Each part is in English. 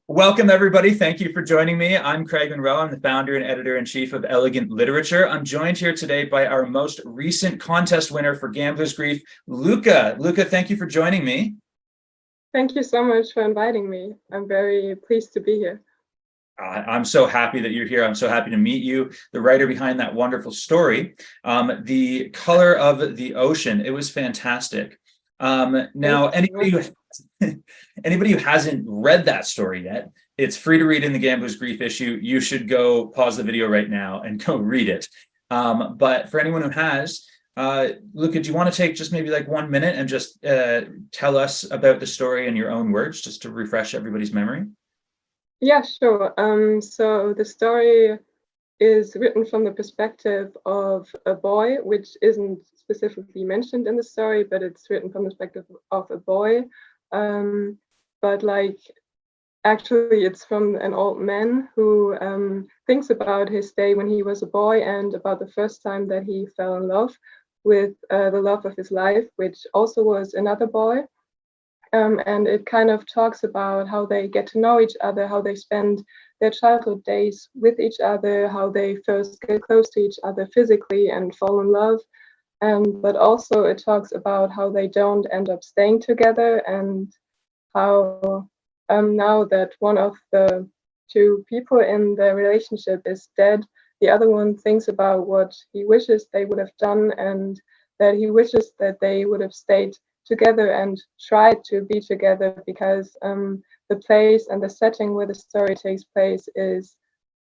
Welcome, everybody. Thank you for joining me. I'm Craig Monroe. I'm the founder and editor-in-chief of Elegant Literature. I'm joined here today by our most recent contest winner for Gambler's Grief, Luca. Luca, thank you for joining me. Thank you so much for inviting me. I'm very pleased to be here. I'm so happy that you're here. I'm so happy to meet you, the writer behind that wonderful story, The Color of the Ocean. It was fantastic. Now, anybody who hasn't read that story yet, it's free to read in the Gambler's Grief issue. You should go pause the video right now and go read it. But for anyone who has, Luca, do you want to take just maybe like 1 minute and just tell us about the story in your own words, just to refresh everybody's memory? Yeah, sure. So the story is written from the perspective of a boy, which isn't specifically mentioned in the story, but it's written from the perspective of a boy. But actually it's from an old man who thinks about his day when he was a boy and about the first time that he fell in love with the love of his life, which also was another boy. And it kind of talks about how they get to know each other, how they spend their childhood days with each other, how they first get close to each other physically and fall in love. But also it talks about how they don't end up staying together, and how now that one of the two people in the relationship is dead, the other one thinks about what he wishes they would have done, and that he wishes that they would have stayed together and tried to be together, because the place and the setting where the story takes place is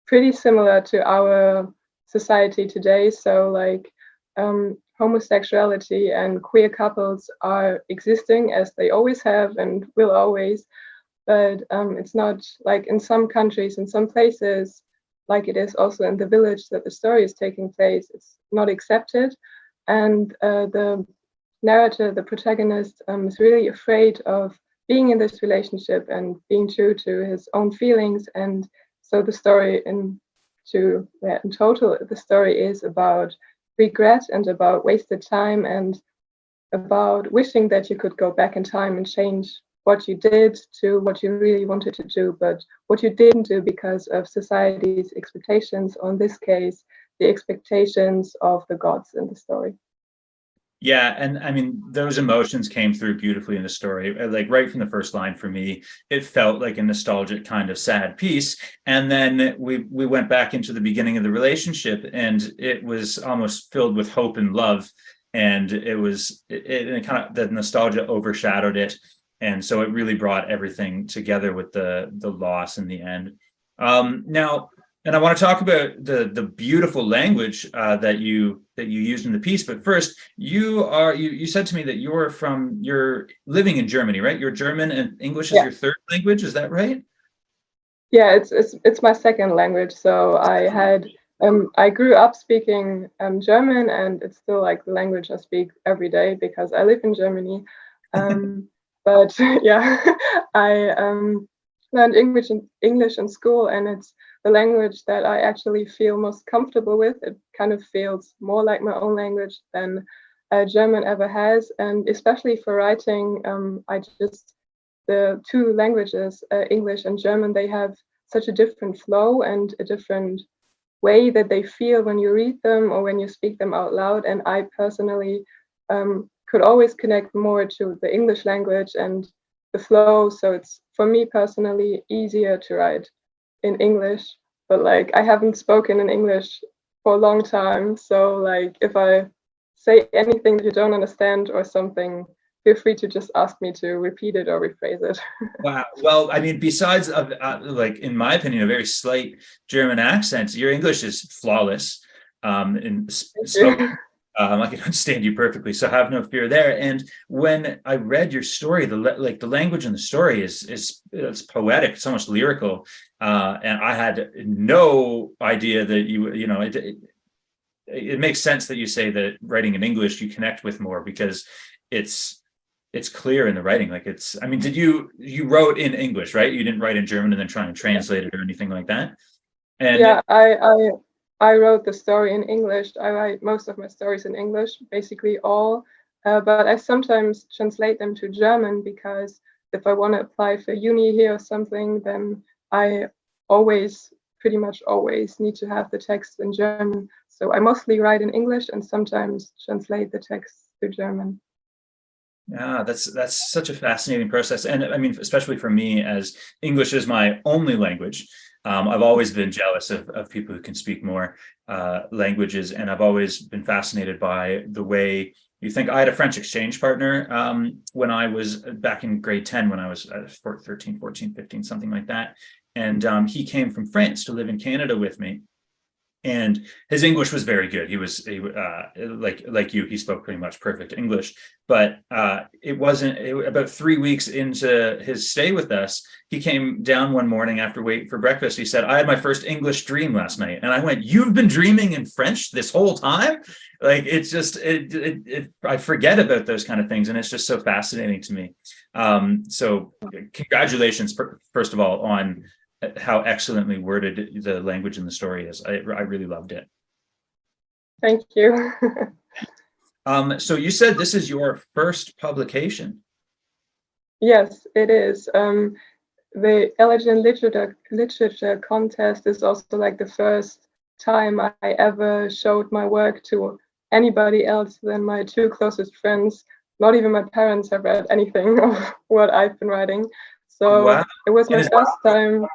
pretty similar to our society today. So homosexuality and queer couples are existing, as they always have and will always, but it's not like in some countries, in some places, like it is also in the village that the story is taking place, it's not accepted. And the narrator, the protagonist, is really afraid of being in this relationship and being true to his own feelings. And so the story in total, the story is about regret and about wasted time and about wishing that you could go back in time and change what you did to what you really wanted to do, but what you didn't do because of society's expectations, or in this case, the expectations of the gods in the story. Yeah, and I mean, those emotions came through beautifully in the story. Like right from the first line for me, it felt like a nostalgic kind of sad piece. And then we went back into the beginning of the relationship, and it was almost filled with hope and love. And it kind of, the nostalgia overshadowed it. And so it really brought everything together with the loss in the end. Now, and I want to talk about the beautiful language that you used in the piece. But first, you said to me that you're living in Germany, right? You're German and English is your third language. Is that right? Yeah, it's my second language. So I grew up speaking German, and it's still like the language I speak every day because I live in Germany. But yeah, I learned English in school, and it's the language that I actually feel most comfortable with. It kind of feels more like my own language than German ever has, and especially for writing, the two languages, English and German, they have such a different flow and a different way that they feel when you read them or when you speak them out loud. And I personally could always connect more to the English language and the flow. So it's, for me personally, easier to write in English. But like, I haven't spoken in English for a long time. So like, if I say anything that you don't understand or something, feel free to just ask me to repeat it or rephrase it. Wow. Well, I mean, besides like, in my opinion, a very slight German accent, your English is flawless. In spoken. I can understand you perfectly, so have no fear there. And when I read your story, the language in the story is it's poetic, it's almost lyrical, and I had no idea that it makes sense that you say that writing in English you connect with more, because it's clear in the writing. Like I mean, you wrote in English, right? You didn't write in German and then try and translate it or anything like that? And yeah, I wrote the story in English. I write most of my stories in English, basically all, but I sometimes translate them to German because if I want to apply for uni here or something, then I pretty much always need to have the text in German. So I mostly write in English and sometimes translate the text to German. Yeah, that's such a fascinating process. And I mean, especially for me, as English is my only language, I've always been jealous of people who can speak more languages. And I've always been fascinated by the way you think. I had a French exchange partner when I was back in grade 10, when I was 13, 14, 15, something like that. And he came from France to live in Canada with me. And his English was very good. He was like you. He spoke pretty much perfect English. But about 3 weeks into his stay with us, he came down one morning after waiting for breakfast. He said, "I had my first English dream last night." And I went, "You've been dreaming in French this whole time?" Like, it's just I forget about those kind of things, and it's just so fascinating to me. So congratulations, first of all, on how excellently worded the language in the story is. I really loved it. Thank you. So you said this is your first publication. Yes, it is. The Elegant Literature contest is also like the first time I ever showed my work to anybody else than my two closest friends. Not even my parents have read anything of what I've been writing. So Wow. it was my first time.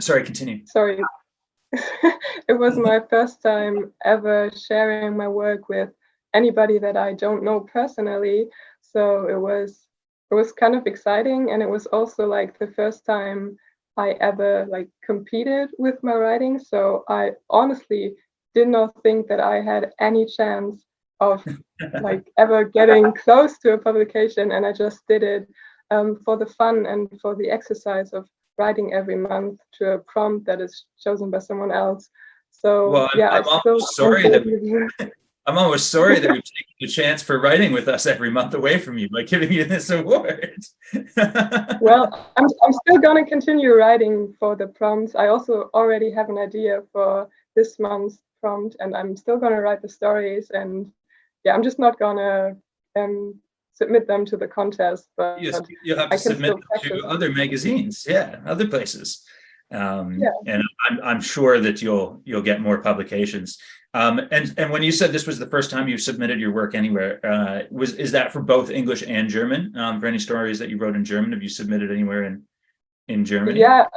Sorry, continue. Sorry. It was my first time ever sharing my work with anybody that I don't know personally. So it was kind of exciting, and it was also like the first time I ever like competed with my writing. So I honestly did not think that I had any chance of like ever getting close to a publication, and I just did it for the fun and for the exercise of writing every month to a prompt that is chosen by someone else. So Well, yeah, I'm almost sorry that I'm almost sorry that we've taken the chance for writing with us every month away from you by giving you this award. Well, I'm still gonna continue writing for the prompts. I also already have an idea for this month's prompt, and I'm still gonna write the stories. And yeah, I'm just not gonna submit them to the contest, but You'll have I to can submit still them practice. to other magazines, yeah, other places. Yeah. And I'm sure that you'll get more publications. And when you said this was the first time you've submitted your work anywhere, is that for both English and German? For any stories that you wrote in German, have you submitted anywhere in Germany? Yeah,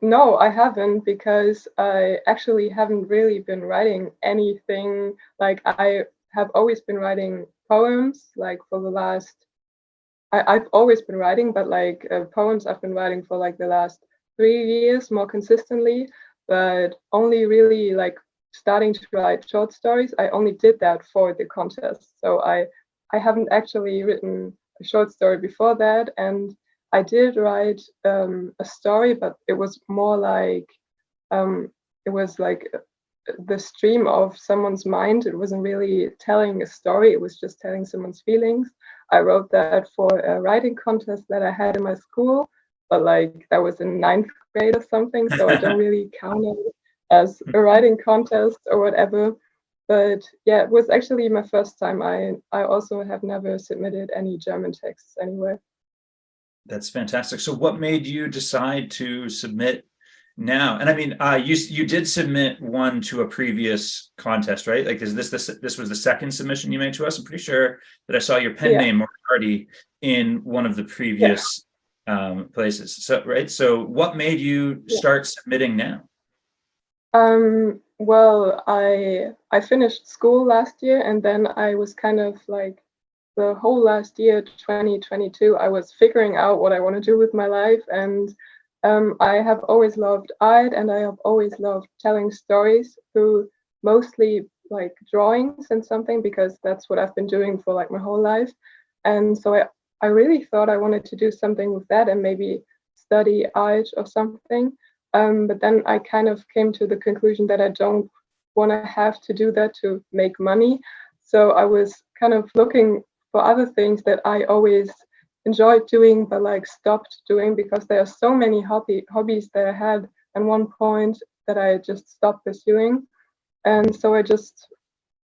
no, I haven't, because I actually haven't really been writing anything. Like, I have always been writing poems, like for the last. I've always been writing, but like poems I've been writing for like the last 3 years more consistently, but only really like starting to write short stories. I only did that for the contest. So I haven't actually written a short story before that. And I did write a story, but it was more like it was like the stream of someone's mind. It wasn't really telling a story, it was just telling someone's feelings. I wrote that for a writing contest that I had in my school, but like that was in ninth grade or something, so I don't really count it as a writing contest or whatever. But yeah, it was actually my first time. I also have never submitted any German texts anywhere. That's fantastic. So what made you decide to submit now? And I mean, you did submit one to a previous contest, right? Like, is this was the second submission you made to us? I'm pretty sure that I saw your pen name Moriartti in one of the previous places. So, right. So what made you start submitting now? Well, I finished school last year, and then I was kind of like the whole last year, 2022, I was figuring out what I want to do with my life. And I have always loved art, and I have always loved telling stories through mostly like drawings and something, because that's what I've been doing for like my whole life. And so I really thought I wanted to do something with that and maybe study art or something. But then I kind of came to the conclusion that I don't want to have to do that to make money. So I was kind of looking for other things that I always enjoyed doing, but like stopped doing, because there are so many hobbies that I had at one point that I just stopped pursuing. And so I just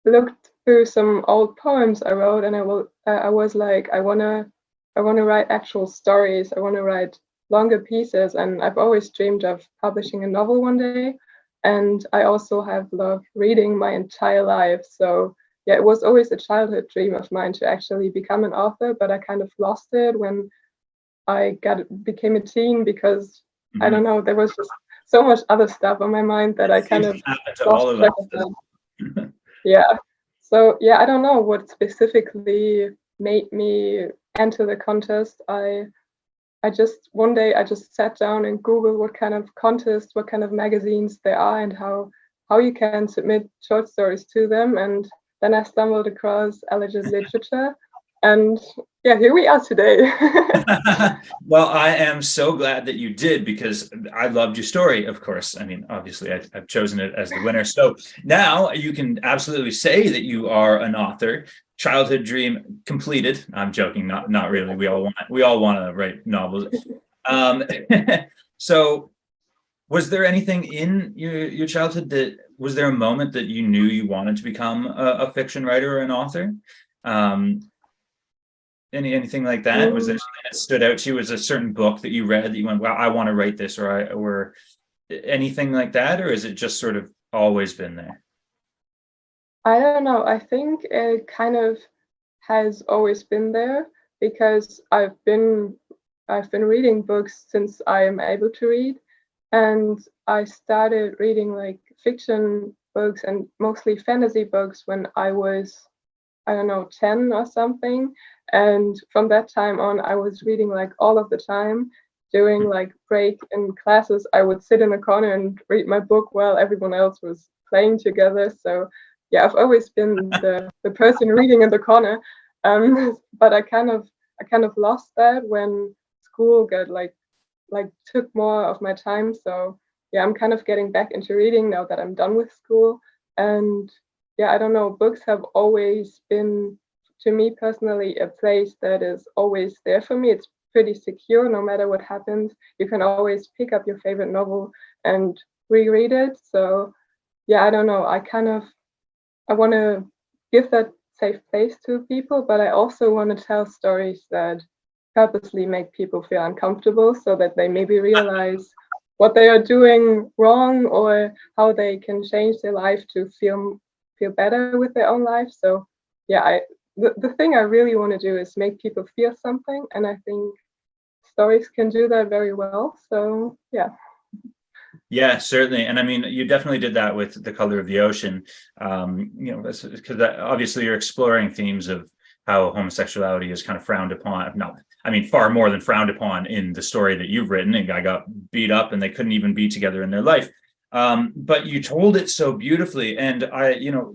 looked through some old poems I wrote, and I was like, I wanna I want to write actual stories. I want to write longer pieces, and I've always dreamed of publishing a novel one day. And I also have loved reading my entire life. So yeah, it was always a childhood dream of mine to actually become an author, but I kind of lost it when I became a teen because I don't know, there was just so much other stuff on my mind that I It kind seems of to happen to lost all of track of that. us. Yeah. So yeah, I don't know what specifically made me enter the contest. I just one day I just sat down and Googled what kind of contests, what kind of magazines there are, and how you can submit short stories to them. And then I stumbled across Alleged Literature, and yeah, here we are today. Well, I am so glad that you did because I loved your story, of course. I mean, obviously, I've chosen it as the winner. So now you can absolutely say that you are an author. Childhood dream completed. I'm joking, not really. We all want to write novels. Um, so was there anything in your childhood that was there a moment that you knew you wanted to become a fiction writer or an author? Um, anything like that? Was there Mm, something that stood out to you? Was a certain book that you read that you went, "Wow, I want to write this," or anything like that, or is it just sort of always been there? I don't know. I think it kind of has always been there because I've been reading books since I am able to read, and I started reading like fiction books and mostly fantasy books when I was, I don't know, 10 or something. And from that time on, I was reading like all of the time. During like break in classes, I would sit in a corner and read my book while everyone else was playing together. So yeah, I've always been the person reading in the corner. But I kind of lost that when school got like took more of my time. So yeah, I'm kind of getting back into reading now that I'm done with school. And yeah, I don't know, books have always been, to me personally, a place that is always there for me. It's pretty secure no matter what happens. You can always pick up your favorite novel and reread it. So yeah, I don't know. I want to give that safe place to people, but I also want to tell stories that purposely make people feel uncomfortable so that they maybe realize what they are doing wrong or how they can change their life to feel better with their own life. So yeah, the thing I really want to do is make people feel something, and I think stories can do that very well. So yeah. Yeah, certainly. And I mean, you definitely did that with The Color of the Ocean. Because obviously you're exploring themes of how homosexuality is kind of frowned upon. No, I mean, far more than frowned upon in the story that you've written. A guy got beat up and they couldn't even be together in their life. But you told it so beautifully. And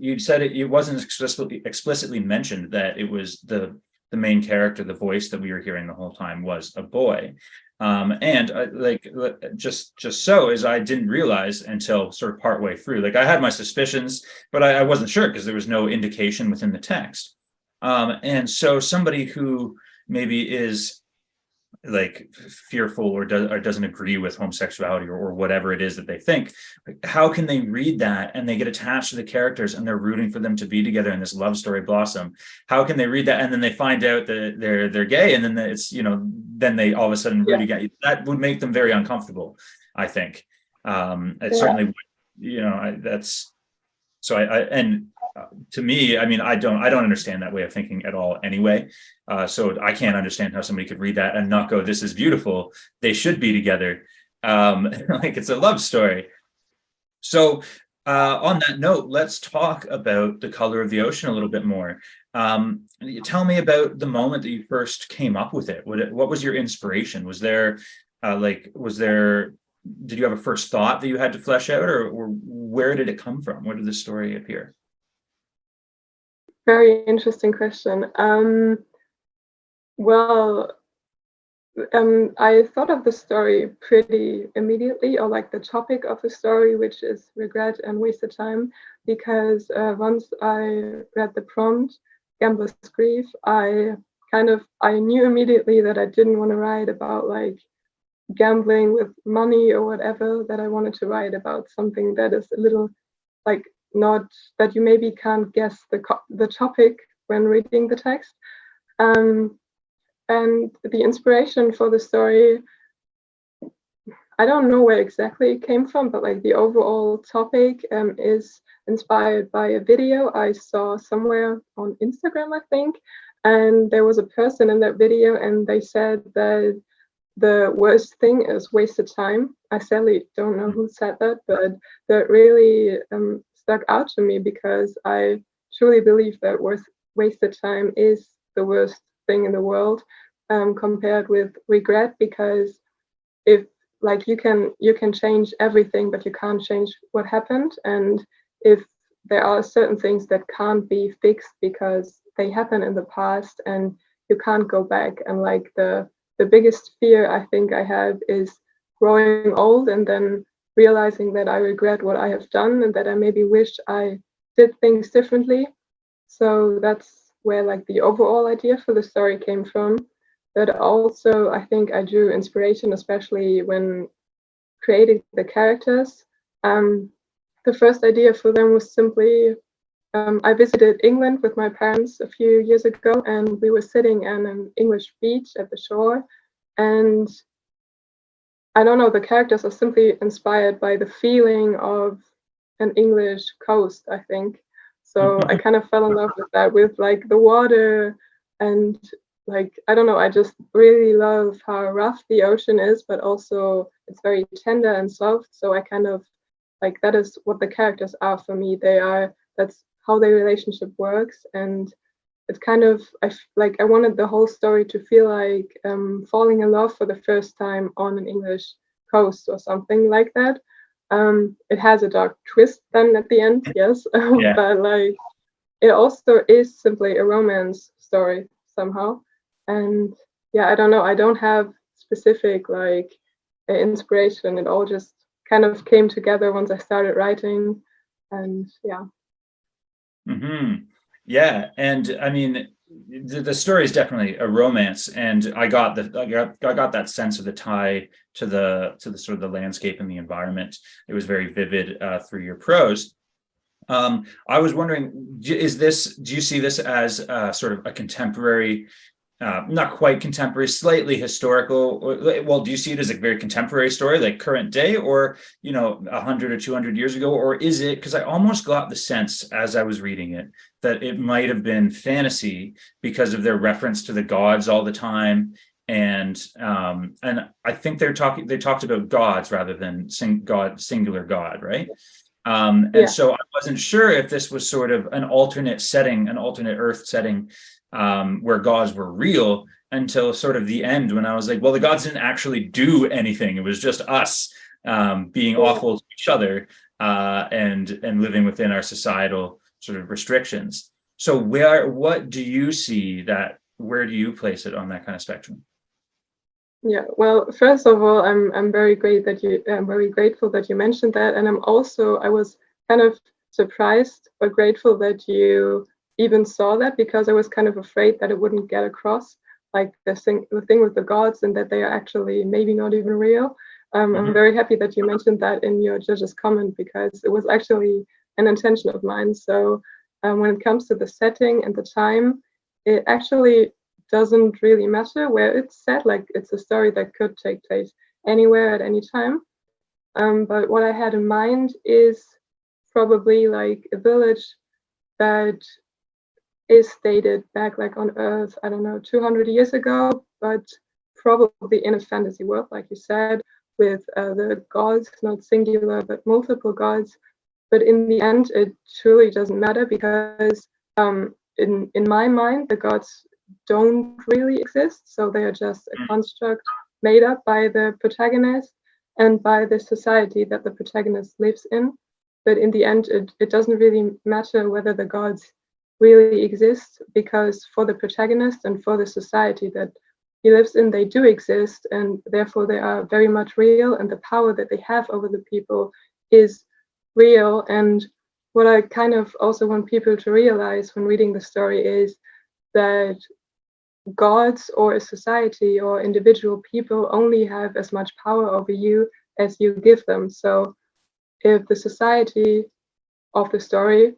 you said it wasn't explicitly mentioned that it was the main character, the voice that we were hearing the whole time was a boy. And like just so as I didn't realize until sort of partway through, like I had my suspicions, but I wasn't sure because there was no indication within the text. And so somebody who maybe is like fearful or doesn't agree with homosexuality or whatever it is that they think, like, how can they read that and they get attached to the characters and they're rooting for them to be together in this love story blossom? How can they read that and then they find out that they're gay and then it's then they all of a sudden root Yeah. against that would make them very uncomfortable, I think. It Yeah. certainly would, that's so and to me, I mean, I don't understand that way of thinking at all anyway. So I can't understand how somebody could read that and not go, this is beautiful, they should be together. Like it's a love story. So on that note, let's talk about The Color of the Ocean a little bit more. Tell me about the moment that you first came up with it. What was your inspiration? Was there did you have a first thought that you had to flesh out, or where did it come from? Where did the story appear? Very interesting question. Well, I thought of the story pretty immediately, or like the topic of the story, which is regret and wasted time, because once I read the prompt, Gambler's Grief, I knew immediately that I didn't want to write about like gambling with money or whatever, that I wanted to write about something that is a little like not that you maybe can't guess the topic when reading the text. Um, And the inspiration for the story, I don't know where exactly it came from, but like the overall topic is inspired by a video I saw somewhere on Instagram, I think. And there was a person in that video, and they said that the worst thing is wasted time. I sadly don't know who said that, but that really stuck out to me because I truly believe that wasted time is the worst thing in the world, compared with regret, because if like you can change everything, but you can't change what happened. And if there are certain things that can't be fixed because they happen in the past and you can't go back, and like the biggest fear I think I have is growing old and then realizing that I regret what I have done and that I maybe wish I did things differently. So that's where like the overall idea for the story came from. But also I think I drew inspiration, especially when creating the characters. Um, the first idea for them was simply I visited England with my parents a few years ago, and we were sitting on an English beach at the shore. And I don't know, the characters are simply inspired by the feeling of an English coast, I think. So I kind of fell in love with that, with like the water, and like, I don't know, I just really love how rough the ocean is, but also it's very tender and soft. So I kind of like, that is what the characters are for me. That's how their relationship works. And it's kind of, like I wanted the whole story to feel like falling in love for the first time on an English coast or something like that. It has a dark twist then at the end, yes, Yeah. but like it also is simply a romance story somehow. And yeah, I don't know, I don't have specific like inspiration. It all just kind of came together once I started writing. And yeah. Yeah, and I mean, the story is definitely a romance, and I got that sense of the tie to the sort of the landscape and the environment. It was very vivid through your prose. I was wondering, do you see this as sort of a contemporary, not quite contemporary, slightly historical? Well, do you see it as a very contemporary story, like current day, or 100 or 200 years ago, or is it? Because I almost got the sense as I was reading it that it might have been fantasy because of their reference to the gods all the time, and I think they talked about gods rather than singular god, right? And Yeah. so I wasn't sure if this was sort of an alternate setting, an alternate Earth setting, where gods were real until sort of the end when I was like, well, the gods didn't actually do anything. It was just us being Yeah. awful to each other and living within our societal sort of restrictions. So what do you see where do you place it on that kind of spectrum? Yeah, well, first of all, I'm very I'm very grateful that you mentioned that, and I was kind of surprised but grateful that you even saw that, because I was kind of afraid that it wouldn't get across, like the thing with the gods and that they are actually maybe not even real. I'm very happy that you mentioned that in your judge's comment, because it was actually an intention of mine. So when it comes to the setting and the time, it actually doesn't really matter where it's set. Like, it's a story that could take place anywhere at any time. But what I had in mind is probably like a village that is stated back like on Earth, I don't know, 200 years ago, but probably in a fantasy world, like you said, with the gods, not singular, but multiple gods. But in the end, it truly doesn't matter, because in my mind, the gods don't really exist. So they are just a construct made up by the protagonist and by the society that the protagonist lives in. But in the end, it doesn't really matter whether the gods really exist, because for the protagonist and for the society that he lives in, they do exist, and therefore they are very much real, and the power that they have over the people is real. And what I kind of also want people to realize when reading the story is that gods or a society or individual people only have as much power over you as you give them. So if the society of the story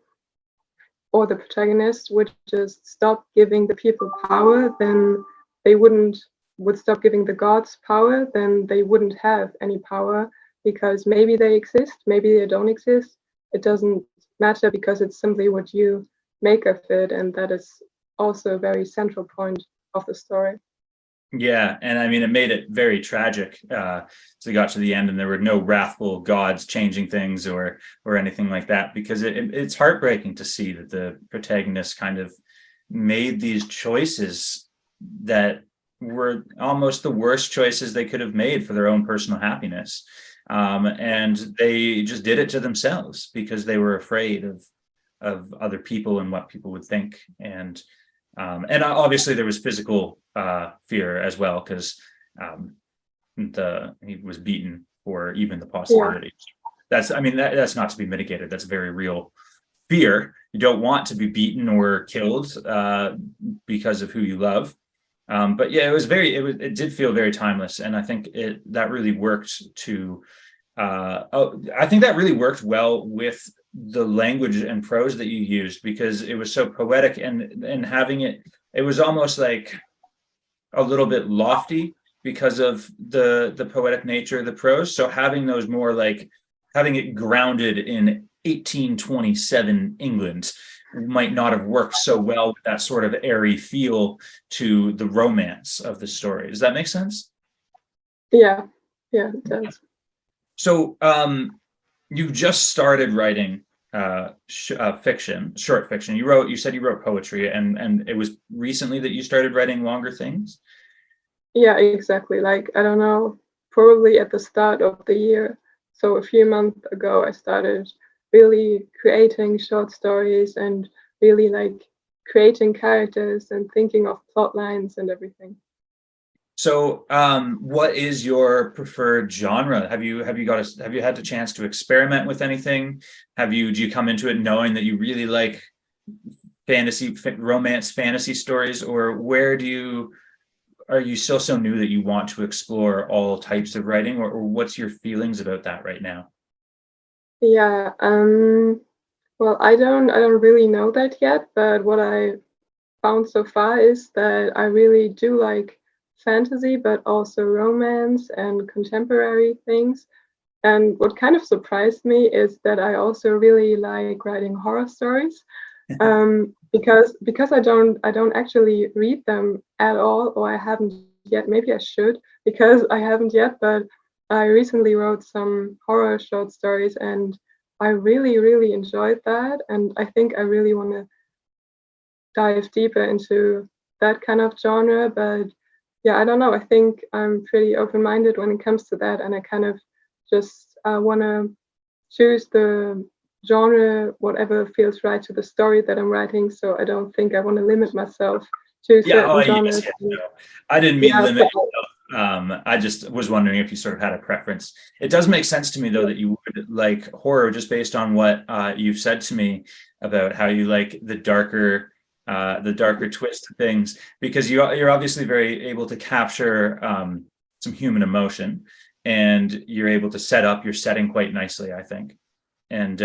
or the protagonist would just stop giving the people power, then they would stop giving the gods power, then they wouldn't have any power, because maybe they exist, maybe they don't exist. It doesn't matter, because it's simply what you make of it, and that is also a very central point of the story. Yeah, and I mean, it made it very tragic. So we got to the end, and there were no wrathful gods changing things or anything like that, because it's heartbreaking to see that the protagonist kind of made these choices that were almost the worst choices they could have made for their own personal happiness, and they just did it to themselves because they were afraid of other people and what people would think. And obviously there was physical fear as well, because he was beaten for even the possibility. Yeah. That's not to be mitigated. That's very real fear. You don't want to be beaten or killed because of who you love. But yeah, it did feel very timeless, and I think that really worked to. I think that really worked well with the language and prose that you used, because it was so poetic, and having it was almost like a little bit lofty because of the poetic nature of the prose. So having those more like having it grounded in 1827 England might not have worked so well with that sort of airy feel to the romance of the story. Does that make sense? Yeah, it does. So you just started writing fiction, short fiction. You said you wrote poetry, and it was recently that you started writing longer things? Yeah, exactly. Like, I don't know, probably at the start of the year. So a few months ago, I started really creating short stories and really like creating characters and thinking of plot lines and everything. So, what is your preferred genre? Have you had the chance to experiment with anything? Do you come into it knowing that you really like romance fantasy stories, or are you still so new that you want to explore all types of writing, or what's your feelings about that right now? Yeah, well, I don't really know that yet, but what I found so far is that I really do like fantasy, but also romance and contemporary things. And what kind of surprised me is that I also really like writing horror stories, because I don't actually read them at all, or I haven't yet. Maybe I should, because I haven't yet. But I recently wrote some horror short stories, and I really really enjoyed that, and I think I really want to dive deeper into that kind of genre. But yeah, I don't know. I think I'm pretty open-minded when it comes to that, and I kind of just want to choose the genre, whatever feels right to the story that I'm writing. So I don't think I want to limit myself to certain genres. Yes, no. I didn't mean limit yourself. I just was wondering if you sort of had a preference. It does make sense to me, though, that you would like horror, just based on what you've said to me about how you like the darker twist of things, because you're obviously very able to capture some human emotion, and you're able to set up your setting quite nicely, I think. And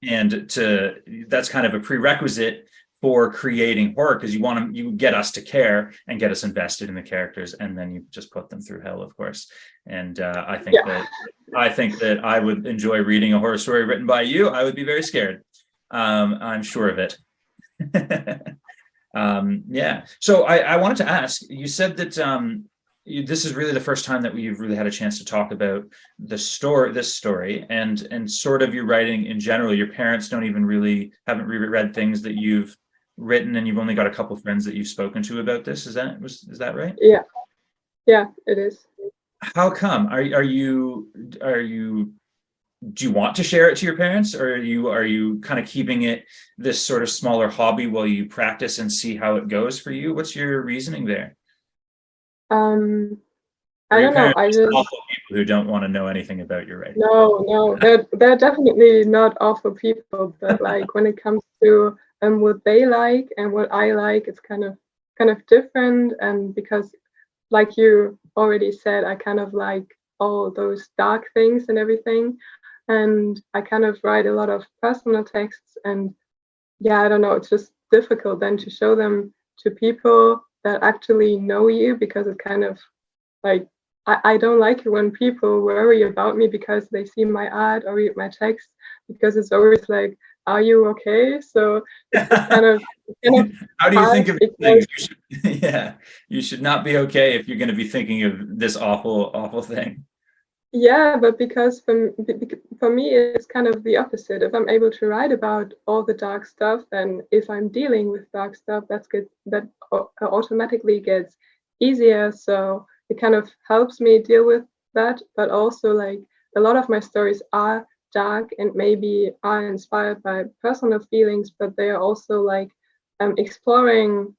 that's kind of a prerequisite for creating horror, because you get us to care and get us invested in the characters, and then you just put them through hell, of course. And I think that I would enjoy reading a horror story written by you. I would be very scared. I'm sure of it. Yeah. So I wanted to ask, you said that this is really the first time that we've really had a chance to talk about this story, and sort of your writing in general. Your parents haven't reread things that you've written, and you've only got a couple friends that you've spoken to about this. Is that right? Yeah, it is. How come? Do you want to share it to your parents, or are you kind of keeping it this sort of smaller hobby while you practice and see how it goes for you? What's your reasoning there? I don't know. I just Awful people who don't want to know anything about your writing. no, they're definitely not awful people, but like when it comes to what they like and what I like, it's kind of different. And because, like you already said, I kind of like all those dark things and everything, and I kind of write a lot of personal texts. And yeah, I don't know, it's just difficult then to show them to people that actually know you, because it kind of like I don't like it when people worry about me because they see my art or read my text, because it's always like, are you okay? So it's kind of How do you hard think of things? because You should, yeah, you should not be okay if you're going to be thinking of this awful, awful thing. yeah, but because for me it's kind of the opposite. If I'm able to write about all the dark stuff, then if I'm dealing with dark stuff, that automatically gets easier. So it kind of helps me deal with that. But also, like, a lot of my stories are dark and maybe are inspired by personal feelings, but they are also like exploring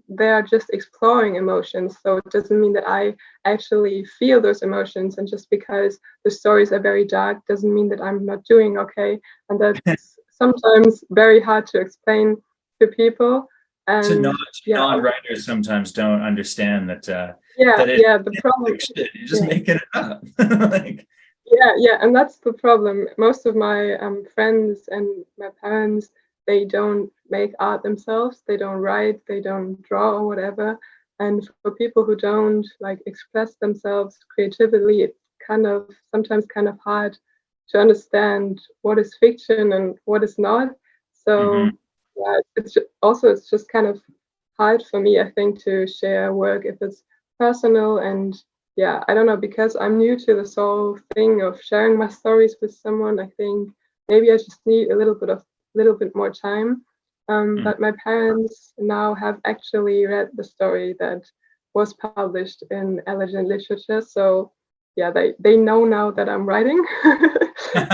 they are just exploring emotions. So it doesn't mean that I actually feel those emotions. And just because the stories are very dark doesn't mean that I'm not doing okay. And that's sometimes very hard to explain to people. To And yeah, non-writers sometimes don't understand that yeah, that it's yeah. The problem, fiction. You're just yeah, making it up. Like, yeah, and that's the problem. Most of my friends and my parents, they don't make art themselves. They don't write, they don't draw or whatever. And for people who don't like express themselves creatively, it's kind of sometimes kind of hard to understand what is fiction and what is not. mhm. So yeah, it's just kind of hard for me, I think, to share work if it's personal. And yeah, I don't know, because I'm new to this whole thing of sharing my stories with someone. I think maybe I just need a little bit more time. Mm. But my parents now have actually read the story that was published in Elegant Literature. So yeah, they know now that I'm writing.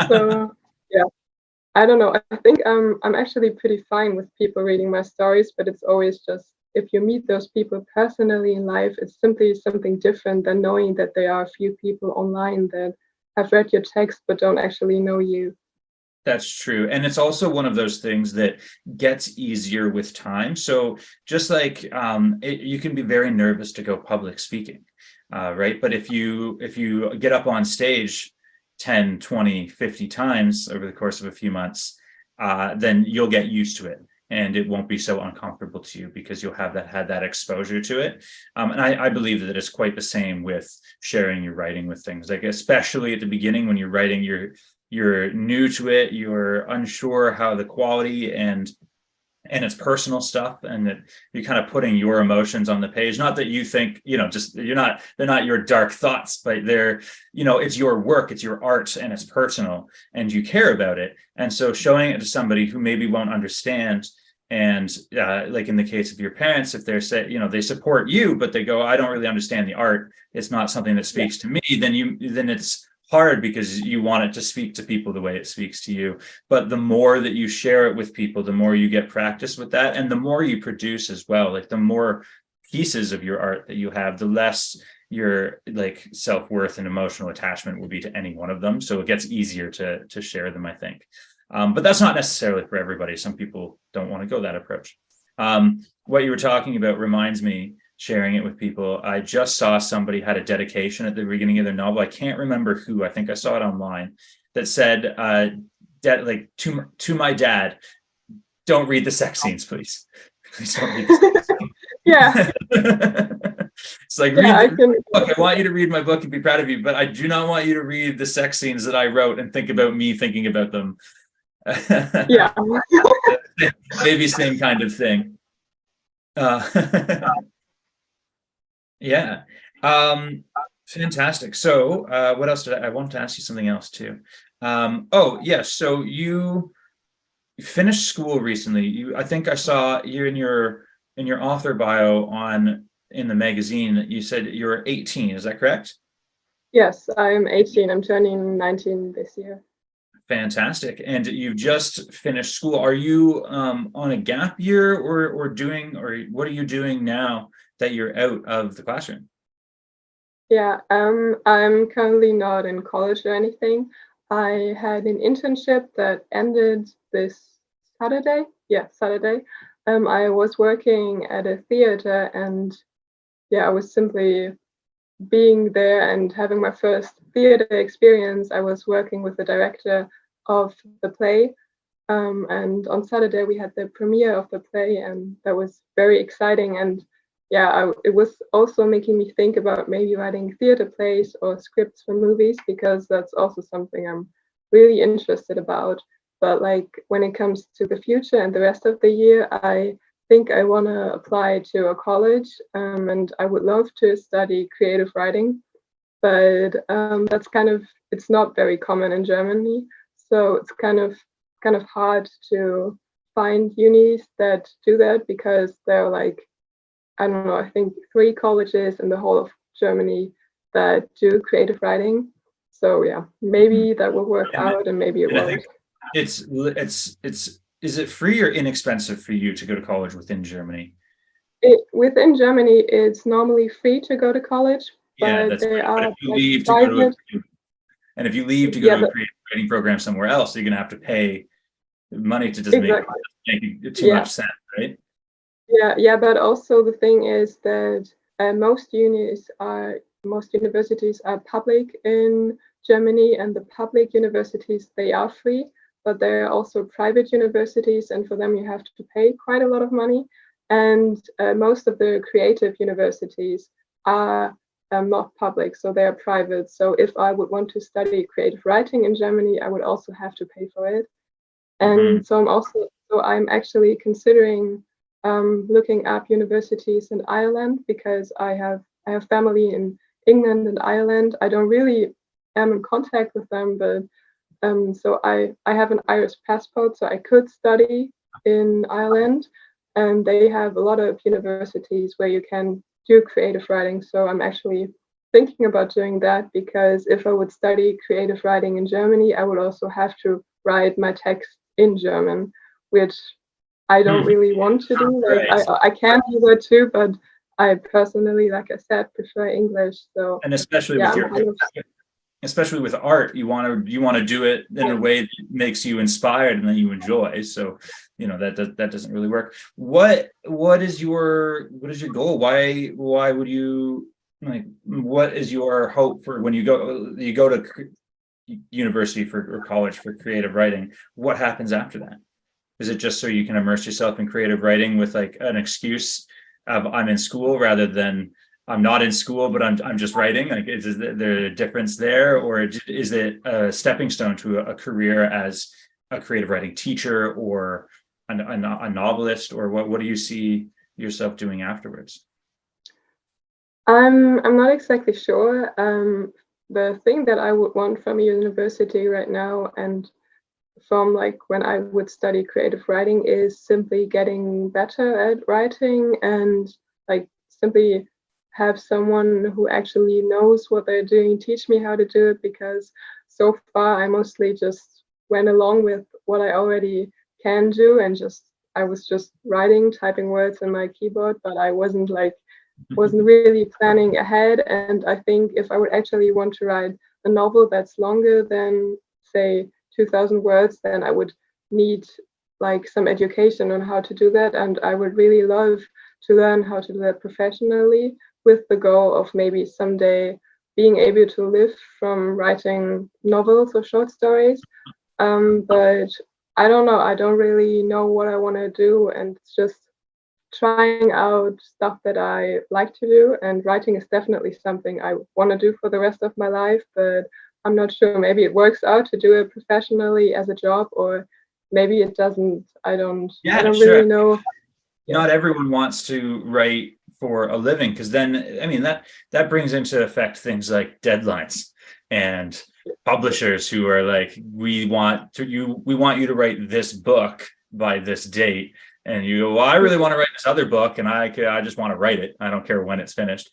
So yeah, I don't know. I think I'm actually pretty fine with people reading my stories, but it's always just if you meet those people personally in life, it's simply something different than knowing that there are a few people online that have read your text but don't actually know you. That's true. And it's also one of those things that gets easier with time. So just like you can be very nervous to go public speaking, right? But if you get up on stage 10, 20, 50 times over the course of a few months, then you'll get used to it. And it won't be so uncomfortable to you because you'll have had that exposure to it. And I believe that it's quite the same with sharing your writing with things. Like especially at the beginning when you're writing you're new to it, you're unsure how the quality and it's personal stuff, and that you're kind of putting your emotions on the page. Not that you think, just they're not your dark thoughts, but they're, it's your work, it's your art, and it's personal, and you care about it. And so showing it to somebody who maybe won't understand, and like in the case of your parents, if they're say, they support you, but they go, I don't really understand the art, it's not something that Yeah. speaks to me, then it's hard because you want it to speak to people the way it speaks to you. But the more that you share it with people, the more you get practice with that, and the more you produce as well. Like the more pieces of your art that you have, the less your like self-worth and emotional attachment will be to any one of them, so it gets easier to share them, I think. But that's not necessarily for everybody. Some people don't want to go that approach. What you were talking about reminds me, sharing it with people. I just saw somebody had a dedication at the beginning of their novel. I can't remember who. I think I saw it online that said, like to my dad, don't read the sex scenes, please. Please don't read the sex scenes. Yeah, It's like yeah, read I the can. book. I want you to read my book and be proud of you, but I do not want you to read the sex scenes that I wrote and think about me thinking about them. Yeah, Maybe same kind of thing. Yeah. Um, Fantastic. So, what else did I want to ask you something else too? Oh, yes. So you finished school recently. I think I saw you in your author bio on in the magazine that you said you're 18. Is that correct? yes, I'm 18. I'm turning 19 this year. Fantastic. And you've just finished school. Are you on a gap year or doing or what are you doing now that you're out of the classroom? Yeah, I'm currently not in college or anything. I had an internship that ended this Saturday. Yeah, Saturday. I was working at a theater, and yeah, I was simply being there and having my first theater experience. I was working with the director of the play. And on Saturday we had the premiere of the play, and that was very exciting. And yeah, it was also making me think about maybe writing theater plays or scripts for movies, because that's also something I'm really interested about. But like when it comes to the future and the rest of the year, I think I want to apply to a college, and I would love to study creative writing, but that's kind of, it's not very common in Germany, so it's kind of hard to find unis that do that, because there are like, I don't know, I think 3 colleges in the whole of Germany that do creative writing. So yeah, maybe that will work And, out and maybe it and I won't. think it's is it free or inexpensive for you to go to college within Germany? Within Germany, it's normally free to go to college, Yeah, but that's there right. But if are you like leave to go to private, and if you leave to go yeah, to a but creative writing program somewhere else, you're gonna have to pay money to just exactly. make too Yeah, much sense, right? yeah, but also the thing is that most universities are public in Germany, and the public universities, they are free, but there are also private universities, and for them you have to pay quite a lot of money. And most of the creative universities are not public, so they are private. So if I would want to study creative writing in Germany, I would also have to pay for it. Mhm. And so I'm actually considering looking up universities in Ireland, because I have family in England and Ireland. I don't really am in contact with them, but so I have an Irish passport, so I could study in Ireland, and they have a lot of universities where you can do creative writing. So I'm actually thinking about doing that, because if I would study creative writing in Germany, I would also have to write my text in German, which I don't Mhm. really want to do. Like Right. I can do that too, but I personally, like I said, prefer English. So And especially yeah, with I'm your kind of, especially with art, you want to do it in a way that makes you inspired and that you enjoy. So, that doesn't really work. What is your goal? Why would you like? What is your hope for when you go to university for or college for creative writing? What happens after that? Is it just so you can immerse yourself in creative writing with like an excuse of I'm in school rather than I'm not in school, but I'm just writing? Like, is there a difference there, or is it a stepping stone to a career as a creative writing teacher or a novelist, or what do you see yourself doing afterwards? I'm not exactly sure. The thing that I would want from a university right now, and from like when I would study creative writing, is simply getting better at writing, and like simply have someone who actually knows what they're doing teach me how to do it, because so far I mostly just went along with what I already can do, and just I was just writing, typing words in my keyboard, but I wasn't really planning ahead. And I think if I would actually want to write a novel that's longer than, say, 2,000 words, then I would need like some education on how to do that. And I would really love to learn how to do that professionally, with the goal of maybe someday being able to live from writing novels or short stories. But I don't know. I don't really know what I want to do. And it's just trying out stuff that I like to do, and writing is definitely something I want to do for the rest of my life, but I'm not sure. Maybe it works out to do it professionally as a job, or maybe it doesn't. I Yeah, don't really sure. know. Yeah. Not everyone wants to write for a living, because then I mean that brings into effect things like deadlines and publishers who are like, we want you to write this book by this date, and you go, well, I really want to write this other book, and I just want to write it, I don't care when it's finished.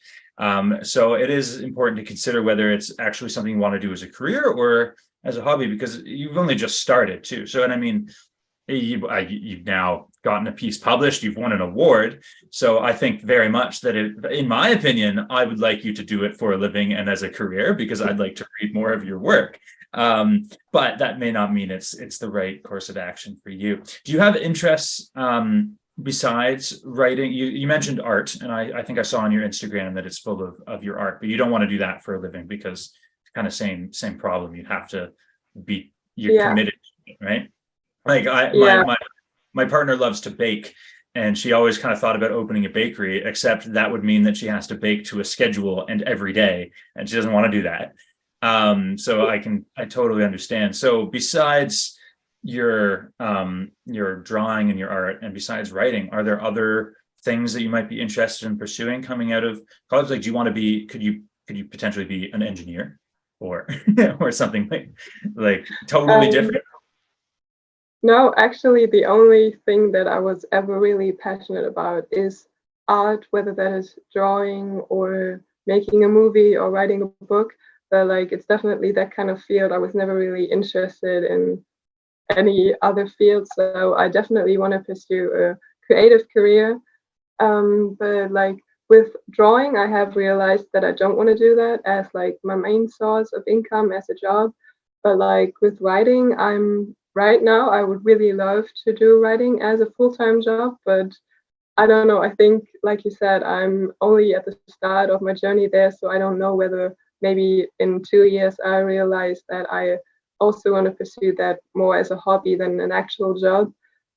So it is important to consider whether it's actually something you want to do as a career or as a hobby, because you've only just started too. So, and I mean, you've now gotten a piece published, you've won an award. So I think very much that in my opinion, I would like you to do it for a living and as a career, because I'd like to read more of your work. But that may not mean it's the right course of action for you. Do you have interests besides writing? You mentioned art, and I think I saw on your Instagram that it's full of your art, but you don't want to do that for a living, because it's kind of same problem. You'd have to you're Yeah. committed, right? Like Yeah. my partner loves to bake, and she always kind of thought about opening a bakery, except that would mean that she has to bake to a schedule and every day, and she doesn't want to do that. So I totally understand. So besides your drawing and your art, and besides writing, are there other things that you might be interested in pursuing coming out of college? Like, do you want to be, could you potentially be an engineer or or something like totally Um, different? no, actually, the only thing that I was ever really passionate about is art, whether that is drawing or making a movie or writing a book. But like, it's definitely that kind of field. I was never really interested in any other field, so I definitely want to pursue a creative career. But like with drawing, I have realized that I don't want to do that as like my main source of income as a job. But like with writing, I'm right now, I would really love to do writing as a full-time job, but I don't know. I think, like you said, I'm only at the start of my journey there, so I don't know whether maybe in 2 years I realize that I also want to pursue that more as a hobby than an actual job.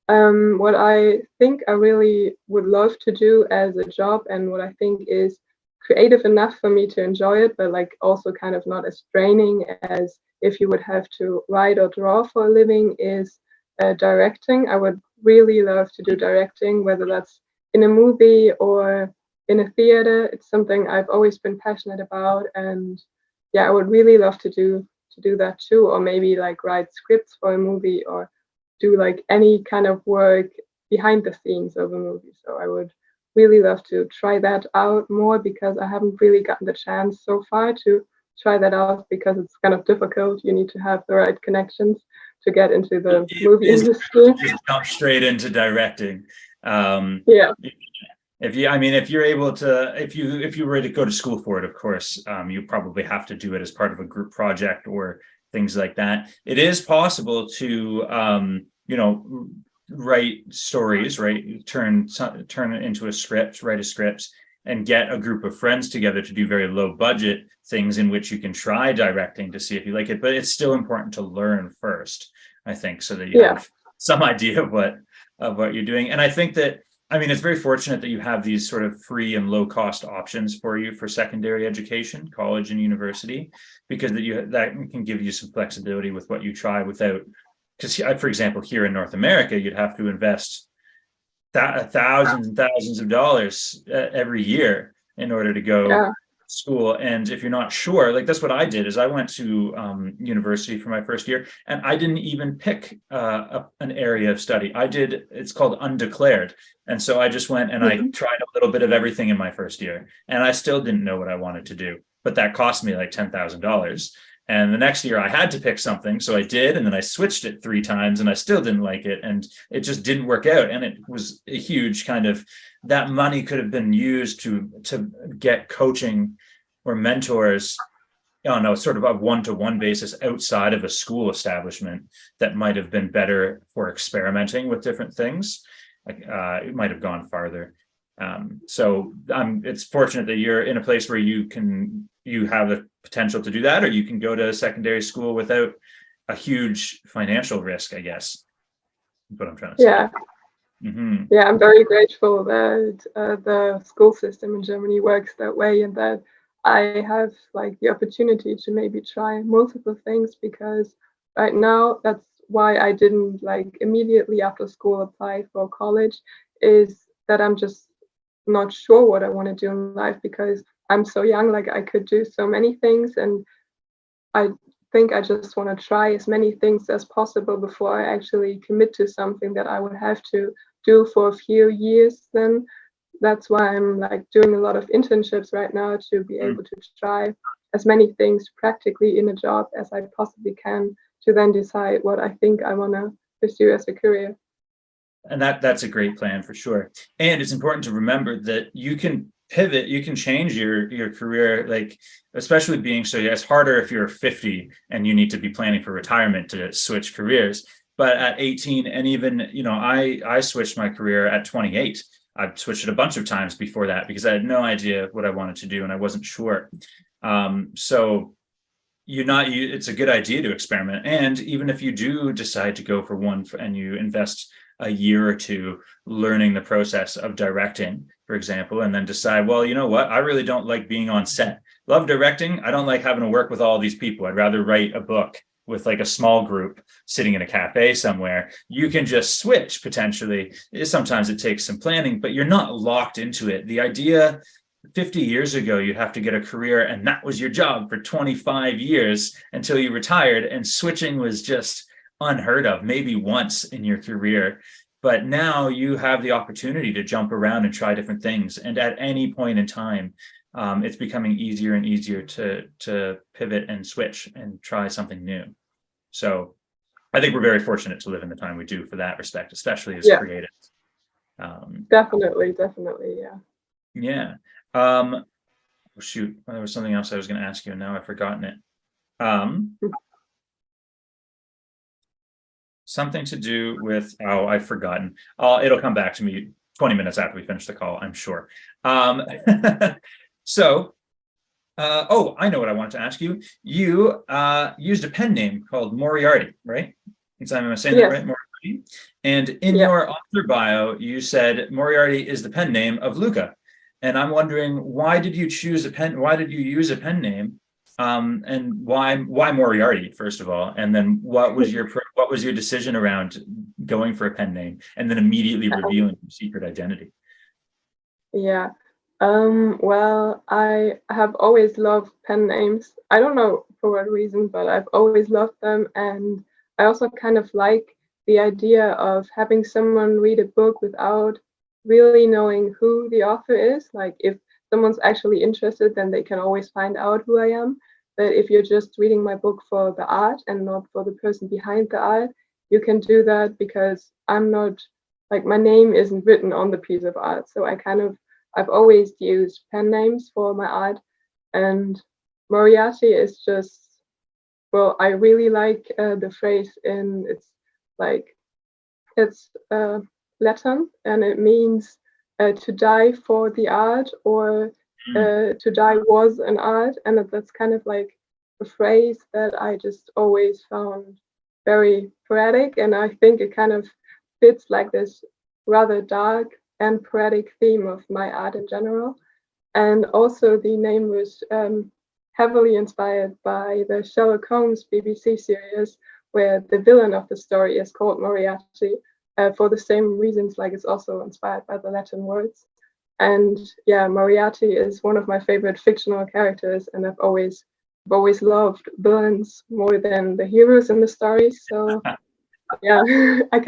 What I think I really would love to do as a job, and what I think is creative enough for me to enjoy it, but like also kind of not as draining as if you would have to write or draw for a living, is directing. I would really love to do directing, whether that's in a movie or in a theater. It's something I've always been passionate about, and yeah, I would really love to do that too, or maybe like write scripts for a movie or do like any kind of work behind the scenes of a movie. So I would really love to try that out more because I haven't really gotten the chance so far to try that out because it's kind of difficult. You need to have the right connections to get into the It movie is industry. to just jump straight into directing. Um, Yeah, if you, I mean, if you're able to, if you were to go to school for it, of course, you probably have to do it as part of a group project or things like that. It is possible to, write stories, right? Turn it into a script, write a script, and get a group of friends together to do very low budget things in which you can try directing to see if you like it. But it's still important to learn first, I think, so that you yeah, have some idea of what you're doing. And I think that, I mean, it's very fortunate that you have these sort of free and low cost options for you for secondary education, college and university, because that can give you some flexibility with what you try without, because for example, here in North America, you'd have to invest thousands and thousands of dollars every year in order to go yeah. to school. And if you're not sure, like that's what I did, is I went to university for my first year, and I didn't even pick an area of study. It's called undeclared. And so I just went and I Mhm. tried a little bit of everything in my first year, and I still didn't know what I wanted to do. But that cost me like $10,000. And the next year I had to pick something. So I did. And then I switched it 3 times and I still didn't like it. And it just didn't work out. And it was a huge kind of, that money could have been used to get coaching or mentors on a sort of a one-to-one basis outside of a school establishment that might have been better for experimenting with different things. Like it might have gone farther. So it's fortunate that you're in a place where you have the potential to do that, or you can go to secondary school without a huge financial risk, I guess. That's what I'm trying to say. Yeah, Hmm. yeah. I'm very grateful that the school system in Germany works that way, and that I have like the opportunity to maybe try multiple things because right now that's why I didn't like immediately after school apply for college, is that I'm just not sure what I want to do in life because I'm so young. Like I could do so many things, and I think I just want to try as many things as possible before I actually commit to something that I would have to do for a few years. Then that's why I'm like doing a lot of internships right now to be able to try as many things practically in a job as I possibly can to then decide what I think I want to pursue as a career. And that's a great plan for sure. And it's important to remember that you can pivot, you can change your career, like especially being so, yeah, it's harder if you're 50 and you need to be planning for retirement to switch careers. But at 18, and even, I switched my career at 28. I've switched it a bunch of times before that because I had no idea what I wanted to do and I wasn't sure. So it's a good idea to experiment. And even if you do decide to go for one and you invest a year or two learning the process of directing, for example, and then decide, well, you know what, I really don't like being on set. Love directing. I don't like having to work with all these people. I'd rather write a book with like a small group sitting in a cafe somewhere. You can just switch potentially. Sometimes it takes some planning, but you're not locked into it. The idea 50 years ago, you'd have to get a career and that was your job for 25 years until you retired. And switching was just unheard of, maybe once in your career. But now you have the opportunity to jump around and try different things. And at any point in time, it's becoming easier and easier to pivot and switch and try something new. So I think we're very fortunate to live in the time we do for that respect, especially as creatives. Definitely, yeah. Yeah. Oh, shoot, there was something else I was going to ask you and now I've forgotten it. Something to do with, oh, I've forgotten. It'll come back to me 20 minutes after we finish the call, I'm sure. So, I know what I wanted to ask you. You used a pen name called Moriartti, right? Am I saying that right? Moriartti. And in your author bio, you said Moriartti is the pen name of Luca. And I'm wondering, why did you choose a pen? Why did you use a pen name? And why Moriartti, first of all? And then what was your decision around going for a pen name and then immediately revealing your secret identity? Yeah. Well, I have always loved pen names. I don't know for what reason, but I've always loved them. And I also kind of like the idea of having someone read a book without really knowing who the author is. Like if someone's actually interested, then they can always find out who I am. But if you're just reading my book for the art and not for the person behind the art, you can do that because I'm not, like, my name isn't written on the piece of art. So I've always used pen names for my art, and Moriartti is just, well, I really like the phrase it's Latin, and it means to die for the art, or to die was an art, and that's kind of like a phrase that I just always found very poetic, and I think it kind of fits like this rather dark and poetic theme of my art in general. And also the name was heavily inspired by the Sherlock Holmes BBC series, where the villain of the story is called Moriartti, for the same reasons, like it's also inspired by the Latin words. And yeah, Moriartti is one of my favorite fictional characters, and I've always loved villains more than the heroes in the stories. So yeah, I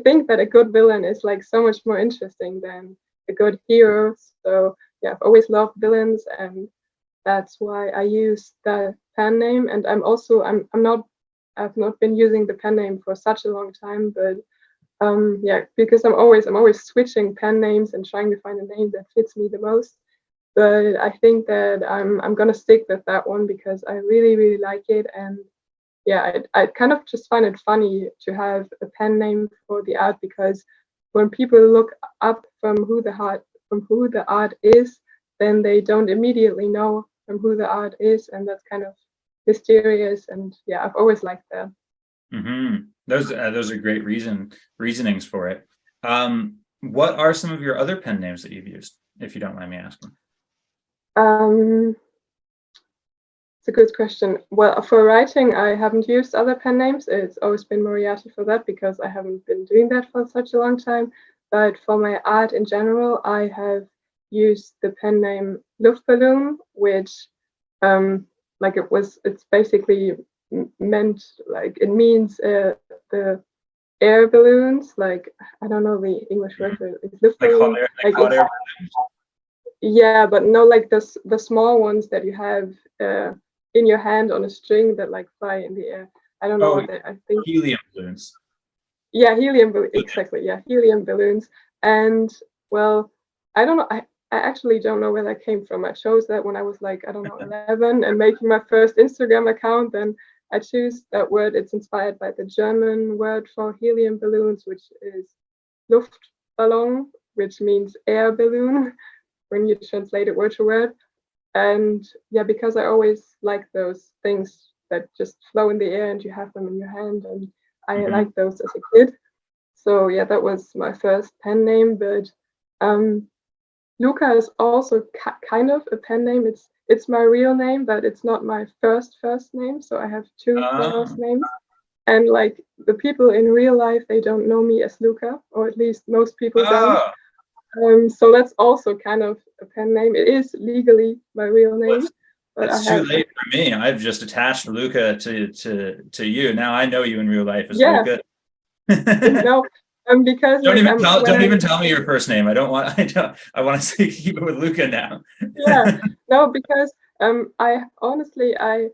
think that a good villain is like so much more interesting than a good hero. So yeah, I've always loved villains, and that's why I use the pen name. And I've not been using the pen name for such a long time, but yeah, because I'm always switching pen names and trying to find a name that fits me the most. But I think that I'm gonna stick with that one because I really like it. And yeah, I kind of just find it funny to have a pen name for the art, because when people look up from who the art is, then they don't immediately know from who the art is, and that's kind of mysterious. And yeah, I've always liked that. Mm-hmm. Those are great reasonings for it. What are some of your other pen names that you've used, if you don't mind me asking? It's a good question. Well, for writing, I haven't used other pen names. It's always been Moriartti for that because I haven't been doing that for such a long time. But for my art in general, I have used the pen name Luftballon, which it's basically meant, like, it means the air balloons. Like, I don't know the English word for it. It's Luftballon. Hot air. Yeah, but no, like the small ones that you have in your hand on a string that like fly in the air. I don't know what I think. Helium balloons. Yeah, exactly. Yeah, helium balloons. And well, I don't know. I actually don't know where that came from. I chose that when I was like, I don't know, 11 and making my first Instagram account. Then I choose that word. It's inspired by the German word for helium balloons, which is Luftballon, which means air balloon when you translate it word to word. And yeah, because I always like those things that just flow in the air and you have them in your hand, and I like those as a kid. So yeah, that was my first pen name. But Luca is also kind of a pen name. It's my real name, but it's not my first name. So I have two Ah, last names. And like the people in real life, they don't know me as Luca, or at least most people don't. oh, So that's also kind of a pen name. It is legally my real well, name, but I it's too have, late for me. I've just attached Luca to you. Now I know you in real life as yeah, Luca. Don't no, because like even tell when don't I even tell me your first name. I don't want I want to say keep it with Luca now. yeah, no, because I honestly I've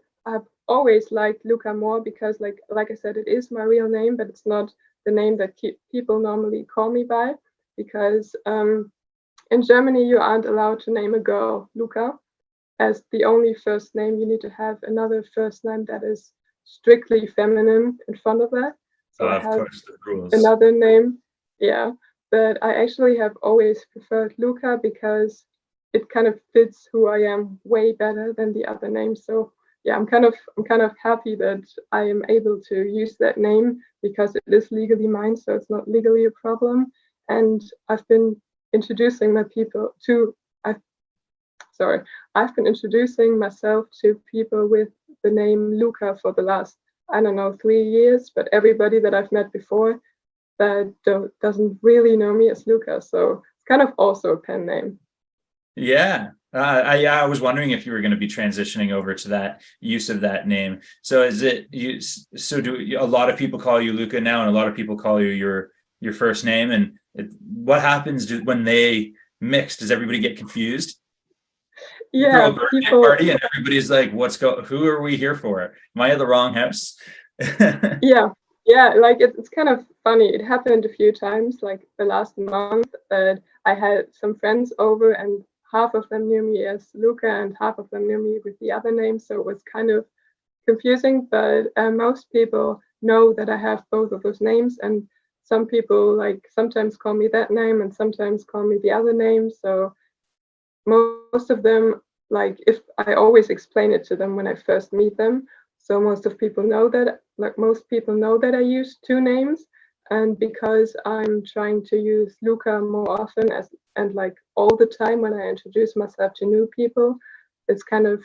always liked Luca more because like I said, it is my real name, but it's not the name that people normally call me by, because in Germany you aren't allowed to name a girl Luca as the only first name. You need to have another first name that is strictly feminine in front of that. So I Of have course, the rules. another name, yeah. But I actually have always preferred Luca because it kind of fits who I am way better than the other names. So yeah, I'm kind of happy that I am able to use that name because it is legally mine, so it's not legally a problem. And I've been introducing my people to I've sorry, I've been introducing myself to people with the name Luca for the last, I don't know, 3 years, but everybody that I've met before that doesn't really know me as Luca. So it's kind of also a pen name. Yeah. I was wondering if you were going to be transitioning over to that use of that name. So is it you? So do a lot of people call you Luca now, and a lot of people call you your first name? And what happens when they mix? Does everybody get confused? You throw Yeah, a birthday people, party, and everybody's like, Who are we here for? Am I at the wrong house?" yeah, yeah, like it's kind of funny. It happened a few times, like the last month, that I had some friends over and half of them knew me as Luca and half of them knew me with the other name. So it was kind of confusing, but most people know that I have both of those names, and some people like sometimes call me that name and sometimes call me the other name. So most of them, like if I always explain it to them when I first meet them, so most people know that I use two names. And because I'm trying to use Luca more often as and like all the time when I introduce myself to new people, it's kind of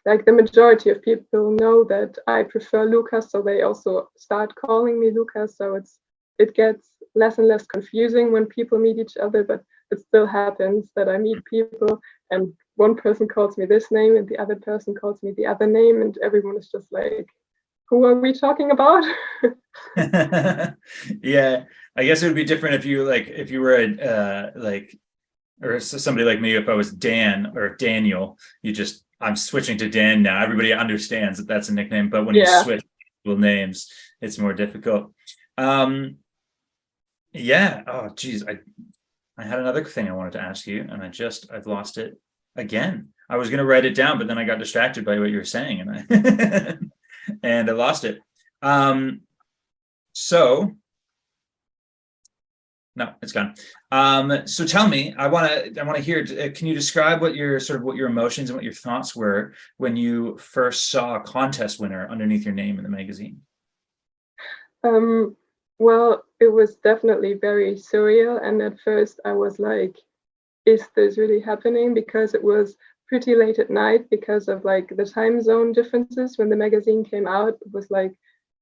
like the majority of people know that I prefer Lucas, so they also start calling me Lucas. So it gets less and less confusing when people meet each other, but it still happens that I meet people and one person calls me this name and the other person calls me the other name, and everyone is just like, who are we talking about? Yeah, I guess it would be different if you were or somebody like me, if I was Dan or Daniel, I'm switching to Dan now. Everybody understands that that's a nickname, but when you Yeah. switch people names, it's more difficult. Um, yeah. Oh, geez. I had another thing I wanted to ask you, and I've lost it again. I was going to write it down, but then I got distracted by what you were saying, and I and I lost it. So no, it's gone. So tell me, I want to hear. Can you describe what your emotions and what your thoughts were when you first saw a contest winner underneath your name in the magazine? Um, well, it was definitely very surreal, and at first I was like, is this really happening? Because it was pretty late at night because of like the time zone differences. When the magazine came out, it was like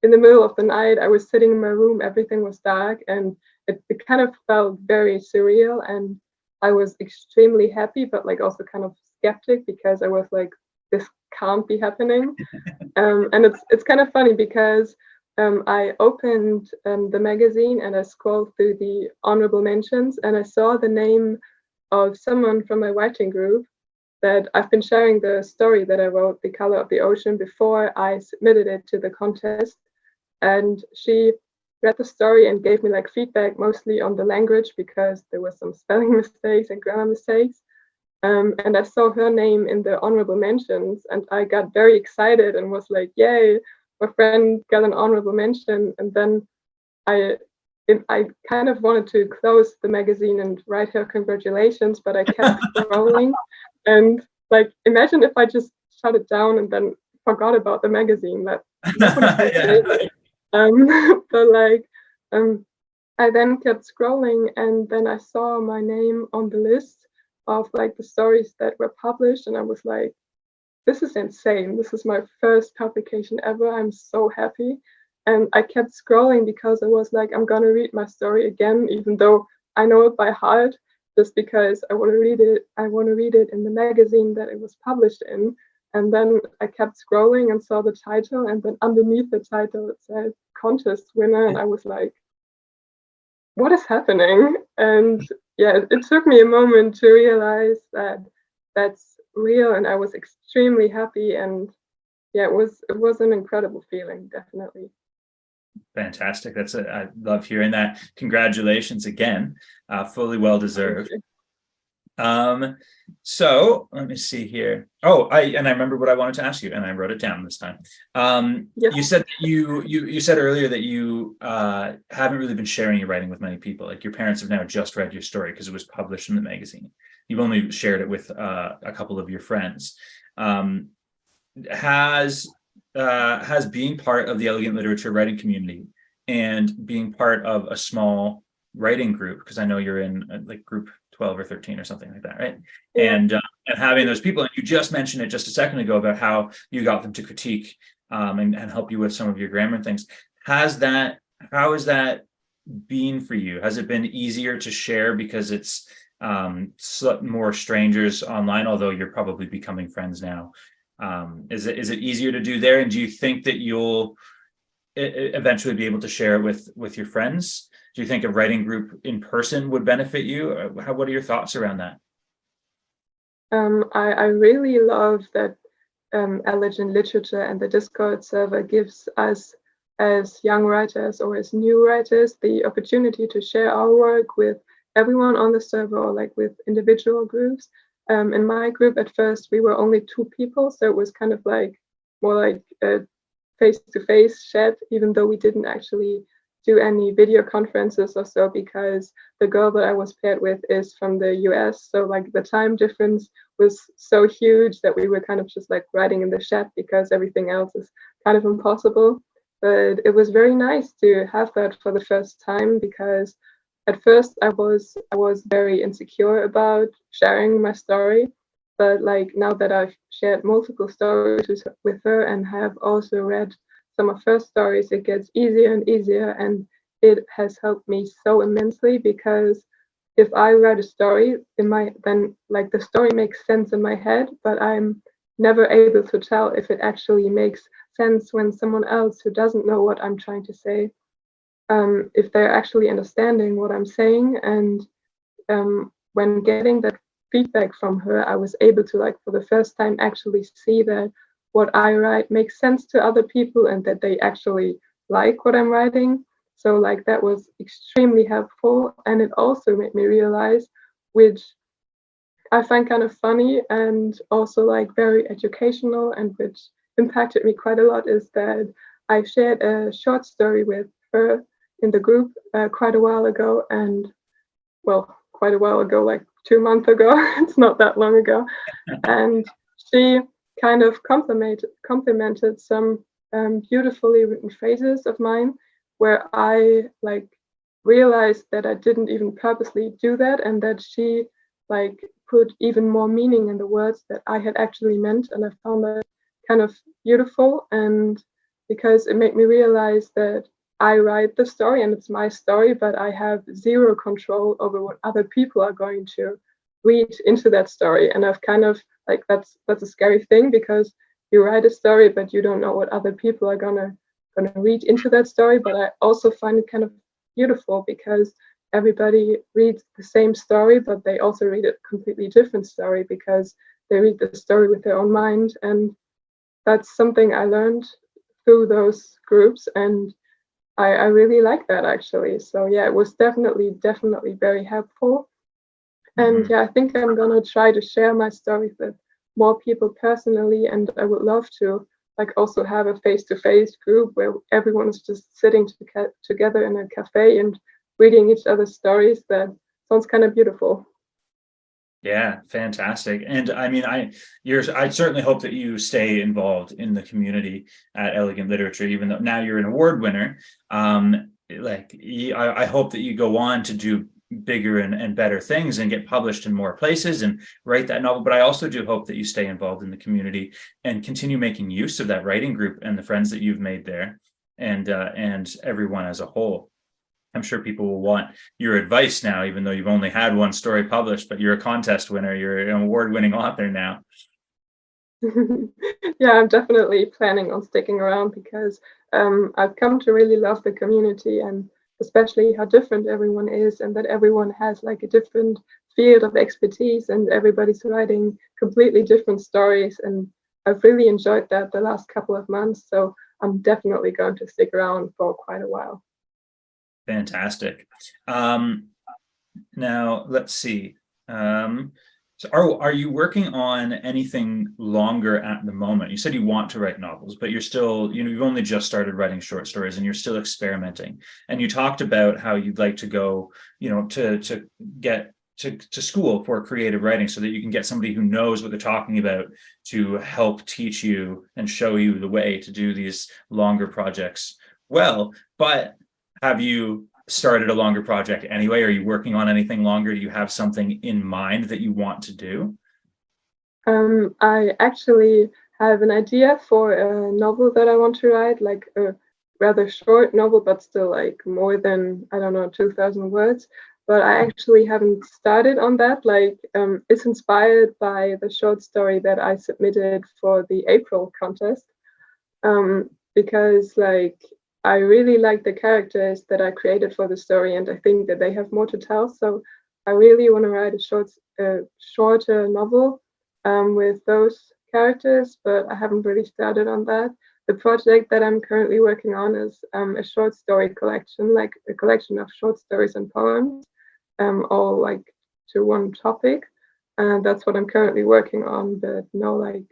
in the middle of the night. I was sitting in my room, everything was dark, and it kind of felt very surreal. And I was extremely happy, but like also kind of skeptic because I was like, this can't be happening. And it's kind of funny because I opened the magazine and I scrolled through the honorable mentions and I saw the name of someone from my writing group that I've been sharing the story that I wrote, The Color of the Ocean, before I submitted it to the contest. And she read the story and gave me like feedback mostly on the language because there were some spelling mistakes and grammar mistakes. And I saw her name in the honorable mentions and I got very excited and was like, yay, my friend got an honorable mention. And then I I kind of wanted to close the magazine and write her congratulations, but I kept scrolling. And like, imagine if I just shut it down and then forgot about the magazine. That would have been Yeah. crazy. But like, I then kept scrolling, and then I saw my name on the list of like the stories that were published, and I was like, this is insane. This is my first publication ever. I'm so happy. And I kept scrolling because I was like, I'm gonna read my story again, even though I know it by heart, just because I want to read it. I want to read it in the magazine that it was published in. And then I kept scrolling and saw the title, and then underneath the title it said contest winner, and I was like, what is happening? And yeah, it took me a moment to realize that that's real, and I was extremely happy. And yeah, it was an incredible feeling, definitely. Fantastic. I love hearing that. Congratulations again. Fully well deserved. Um, so let me see here. Oh, I remember what I wanted to ask you, and I wrote it down this time. Yes. You said you said earlier that you haven't really been sharing your writing with many people. Like your parents have now just read your story because it was published in the magazine. You've only shared it with a couple of your friends. Um, has being part of the elegant literature writing community and being part of a small writing group, because I know you're in like group 12 or 13 or something like that, right? Yeah. And having those people, and you just mentioned it just a second ago about how you got them to critique and help you with some of your grammar and things. How has that been for you? Has it been easier to share because it's more strangers online, although you're probably becoming friends now? Is it easier to do there? And do you think that you'll eventually be able to share it with your friends? Do you think a writing group in person would benefit you? What are your thoughts around that? I really love that Elegant Literature and the Discord server gives us as young writers or as new writers the opportunity to share our work with everyone on the server or like with individual groups. In my group at first we were only 2 people, so it was kind of like more like a face-to-face chat, even though we didn't actually do any video conferences or so, because the girl that I was paired with is from the US. So like the time difference was so huge that we were kind of just like writing in the chat because everything else is kind of impossible. But it was very nice to have that for the first time, because at first I was very insecure about sharing my story. But like now that I've shared multiple stories with her and have also read some of her stories, it gets easier and easier, and it has helped me so immensely, because if I write a story then like the story makes sense in my head, but I'm never able to tell if it actually makes sense when someone else who doesn't know what I'm trying to say, if they're actually understanding what I'm saying. And when getting that feedback from her, I was able to, like, for the first time, actually see that what I write makes sense to other people and that they actually like what I'm writing. So, like, that was extremely helpful. And it also made me realize, which I find kind of funny and also like very educational, and which impacted me quite a lot, is that I shared a short story with her in the group quite a while ago. And well, quite a while ago, like 2 months ago. It's not that long ago. And she kind of complimented some beautifully written phrases of mine, where I like realized that I didn't even purposely do that, and that she like put even more meaning in the words that I had actually meant. And I found that kind of beautiful, and because it made me realize that I write the story and it's my story, but I have zero control over what other people are going to read into that story. And I've kind of like, that's a scary thing, because you write a story but you don't know what other people are gonna read into that story. But I also find it kind of beautiful, because everybody reads the same story, but they also read a completely different story because they read the story with their own mind. And that's something I learned through those groups, and I really like that, actually. So yeah, it was definitely very helpful. And Mhm. yeah, I think I'm gonna try to share my stories with more people personally, and I would love to like also have a face-to-face group where everyone is just sitting together in a cafe and reading each other's stories. That sounds kind of beautiful. Yeah, fantastic. And I mean, I certainly hope that you stay involved in the community at Elegant Literature, even though now you're an award winner. like I hope that you go on to do bigger and better things and get published in more places and write that novel. But I also do hope that you stay involved in the community and continue making use of that writing group and the friends that you've made there, and everyone as a whole. I'm sure people will want your advice now, even though you've only had one story published, but you're a contest winner, you're an award-winning author now. Yeah, I'm definitely planning on sticking around because I've come to really love the community, and especially how different everyone is, and that everyone has like a different field of expertise and everybody's writing completely different stories. And I've really enjoyed that the last couple of months. So I'm definitely going to stick around for quite a while. Fantastic. Now let's see. So are you working on anything longer at the moment? You said you want to write novels, but you're still, you've only just started writing short stories and you're still experimenting. And you talked about how you'd like to go, to get to school for creative writing so that you can get somebody who knows what they're talking about to help teach you and show you the way to do these longer projects well. But have you started a longer project anyway? Are you working on anything longer? Do you have something in mind that you want to do? I actually have an idea for a novel that I want to write, like a rather short novel, but still like more than, I don't know, 2,000 words. But I actually haven't started on that. Like, it's inspired by the short story that I submitted for the April contest. Because like I really like the characters that I created for the story, and I think that they have more to tell. So I really want to write a shorter novel with those characters, but I haven't really started on that. The project that I'm currently working on is a short story collection, like a collection of short stories and poems, all like to one topic. And that's what I'm currently working on. But no, like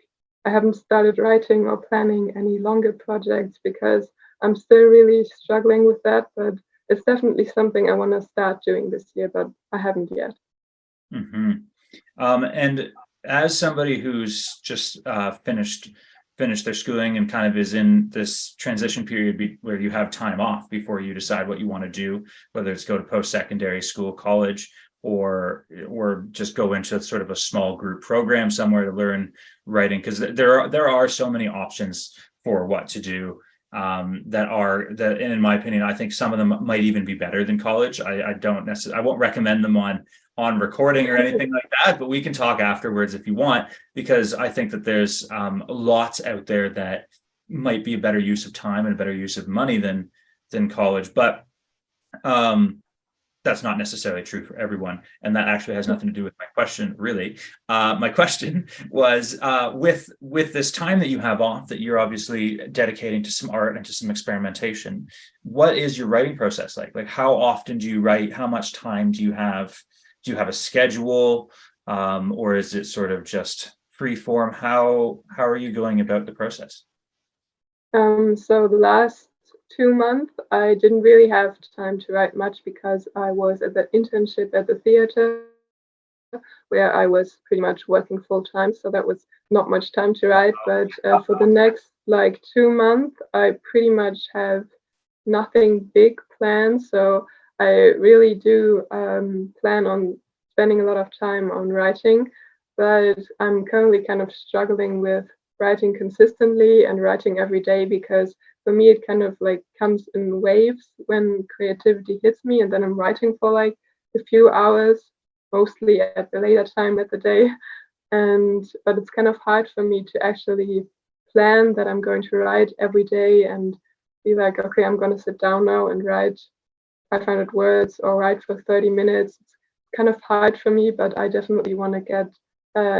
I haven't started writing or planning any longer projects because I'm still really struggling with that. But it's definitely something I want to start doing this year, but I haven't yet. Mm-hmm. And as somebody who's just finished their schooling and kind of is in this transition period where you have time off before you decide what you want to do, whether it's go to post-secondary school, college, or just go into sort of a small group program somewhere to learn writing, because there are so many options for what to do, that in my opinion, I think some of them might even be better than college. I don't necessarily, I won't recommend them on recording or anything like that, but we can talk afterwards if you want, because I think that there's lots out there that might be a better use of time and a better use of money than college. But that's not necessarily true for everyone, and that actually has nothing to do with my question, really. My question was, with this time that you have off, that you're obviously dedicating to some art and to some experimentation, what is your writing process like? Like, how often do you write? How much time do you have? Do you have a schedule, or is it sort of just free form? How are you going about the process? So the last 2 months, I didn't really have time to write much because I was at the internship at the theater where I was pretty much working full time. So that was not much time to write. But for the next like 2 months, I pretty much have nothing big planned. So I really do plan on spending a lot of time on writing. But I'm currently kind of struggling with writing consistently and writing every day because for me it kind of like comes in waves when creativity hits me, and then I'm writing for like a few hours, mostly at the later time of the day. And but it's kind of hard for me to actually plan that I'm going to write every day and be like, okay, I'm going to sit down now and write 500 words or write for 30 minutes. It's kind of hard for me, but I definitely want to get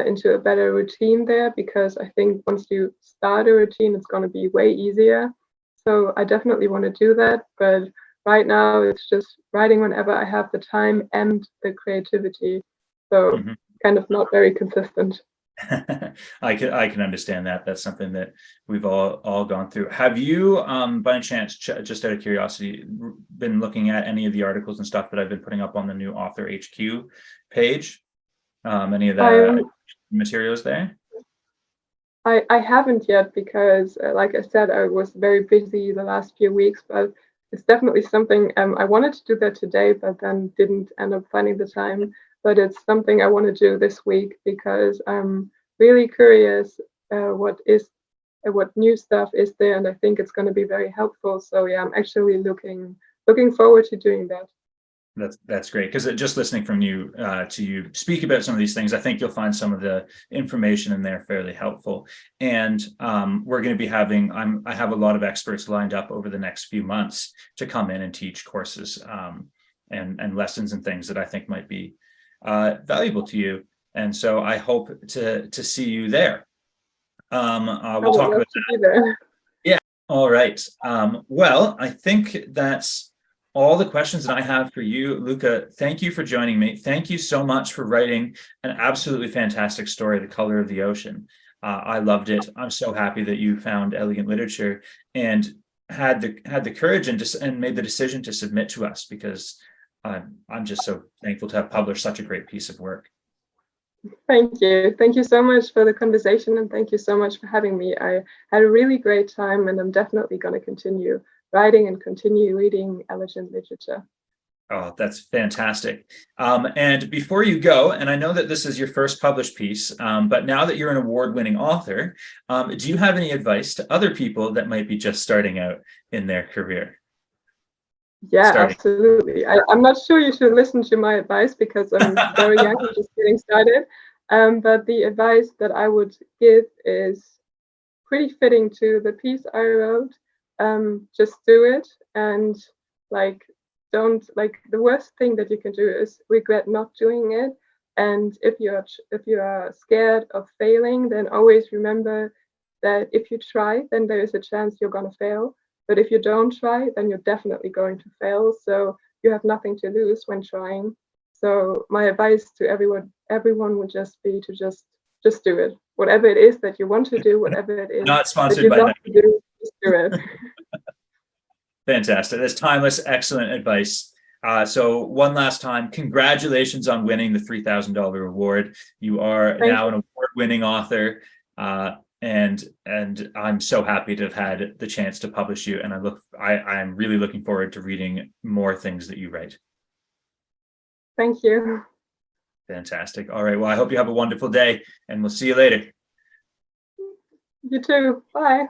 into a better routine there, because I think once you start a routine, it's going to be way easier. So I definitely want to do that. But right now, it's just writing whenever I have the time and the creativity. So Mhm. kind of not very consistent. I can understand that. That's something that we've all gone through. Have you, by any chance, just out of curiosity, been looking at any of the articles and stuff that I've been putting up on the new Author HQ page? Any of the I'm materials there? I haven't yet because, like I said, I was very busy the last few weeks. But it's definitely something I wanted to do that today, but then didn't end up finding the time. But it's something I want to do this week because I'm really curious what new stuff is there, and I think it's going to be very helpful. So yeah, I'm actually looking forward to doing that. That's great, because just listening from you to you speak about some of these things, I think you'll find some of the information in there fairly helpful. And we're going to be having I have a lot of experts lined up over the next few months to come in and teach courses and lessons and things that I think might be valuable to you. And so I hope to see you there. We'll talk about that. Yeah. All right. Well, I think that's all the questions that I have for you, Luca. Thank you for joining me. Thank you so much for writing an absolutely fantastic story, The Color of the Ocean. I loved it. I'm so happy that you found elegant literature and had the courage and made the decision to submit to us, because I'm just so thankful to have published such a great piece of work. Thank you. Thank you so much for the conversation, and thank you so much for having me. I had a really great time, and I'm definitely going to continue writing and continue reading elegant literature. Oh, that's fantastic. And before you go, and I know that this is your first published piece, but now that you're an award-winning author, do you have any advice to other people that might be just starting out in their career? Yeah, absolutely. I'm not sure you should listen to my advice because I'm very young and just getting started. But the advice that I would give is pretty fitting to the piece I wrote. Just do it, and like don't the worst thing that you can do is regret not doing it. And if you are scared of failing, then always remember that if you try, then there is a chance you're gonna fail. But if you don't try, then you're definitely going to fail. So you have nothing to lose when trying. So my advice to everyone would just be to just do it. Whatever it is that you want to do, whatever it is Not sponsored that you by love to do, just do it. Fantastic. That's timeless, excellent advice. So one last time, congratulations on winning the $3,000 award. You are now an award-winning author. And I'm so happy to have had the chance to publish you. And I'm really looking forward to reading more things that you write. Thank you. Fantastic. All right. Well, I hope you have a wonderful day, and we'll see you later. You too. Bye.